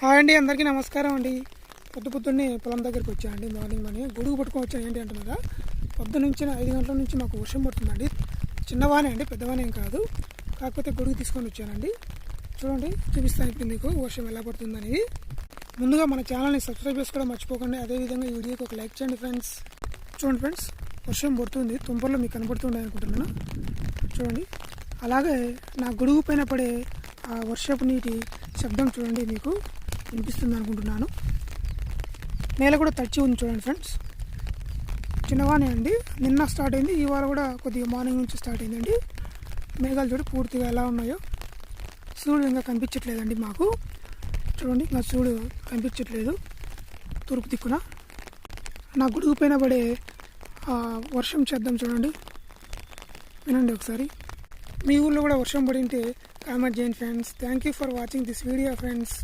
Hi అండి, అందరికీ నమస్కారం అండి. పొద్దున్నే పొలం దగ్గరికి వచ్చానండి. మార్నింగ్ గొడుగు పట్టుకొని వచ్చాను. ఏంటి అంటున్నారా, నుంచి 5 గంటల నుంచి మాకు వర్షం పడుతుందండి. చిన్నవానే అండి, పెద్దవానే ఏం కాదు. కాకపోతే గొడుగు తీసుకొని వచ్చానండి. చూడండి, చూపిస్తాను ఇప్పుడు మీకు వర్షం ఎలా పడుతుందనేది. ముందుగా మన ఛానల్ని సబ్స్క్రైబ్ చేసుకోవడం మర్చిపోకండి. అదేవిధంగా ఈ వీడియోకి ఒక లైక్ చేయండి ఫ్రెండ్స్. చూడండి ఫ్రెండ్స్, వర్షం పడుతుంది. తుంపర్లో మీకు కనబడుతుండే అనుకుంటున్నాను. చూడండి, అలాగే నా గొడుగు పైన పడే ఆ వర్షపు నీటి శబ్దం చూడండి మీకు వినిపిస్తుంది అనుకుంటున్నాను. నేల కూడా తడిచి ఉంది చూడండి ఫ్రెండ్స్. చిన్నవానే అండి, నిన్న స్టార్ట్ అయింది. ఈ వారం కూడా కొద్దిగా మార్నింగ్ నుంచి స్టార్ట్ అయిందండి. మేఘాలు చూడు పూర్తిగా ఎలా ఉన్నాయో. సూర్యుడు ఇంకా కనిపించట్లేదండి మాకు. చూడండి, ఇంకా సూర్యుడు కనిపించట్లేదు తూర్పు దిక్కున. నా గొడుగు పైన పడే వర్షం చేద్దాం చూడండి, వినండి ఒకసారి. మీ ఊళ్ళో కూడా వర్షం పడింటే కామెంట్ చేయండి friends. Thank you for watching this video friends.